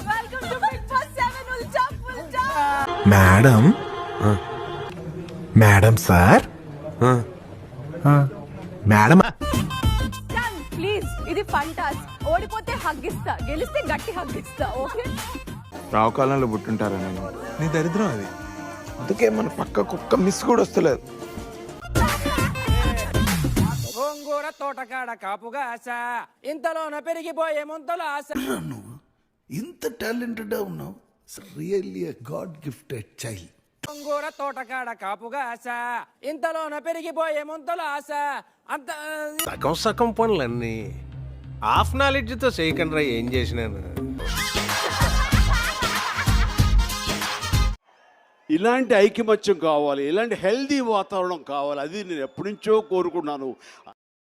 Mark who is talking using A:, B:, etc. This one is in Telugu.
A: వెల్కమ్ టు బిగ్ బాస్ 7 ఉల్టా పుల్టా.
B: Madam madam sir madam
A: done please, ఇది ఫన్ టాస్క్. ఓడిపోతే హగ్ ఇస్తా, గెలిస్తే గట్టి హగ్ ఇస్తా. ఓకే,
C: రావు కాలంలో పుట్టుంటారా నేను?
B: నీ దరిద్రం అది.
C: అందుకే మన పక్క కుక్క మిస్ కూడా వస్తలేదు.
D: గోంగూర తోటకాడ కాపుగా ఆశ, ఇంతలోన పెరిగిపోయే ముంతల ఆశ.
E: ఇంత టాలెంటెడ్ ఉన్నావు, really a god gifted child.
D: గోంగూర తోటకాడ కాపుగా ఆశ, ఇంతలోన పెరిగిపోయే ముంతల ఆశ. అంత
F: సగం సగం పనులన్నీ హాఫ్ నాలెడ్జ్తో చేయకుండా ఏం చేసినాను.
G: ఇలాంటి ఐకమత్యం కావాలి, ఇలాంటి హెల్దీ వాతావరణం కావాలి. అది నేను ఎప్పటి నుంచో కోరుకున్నాను.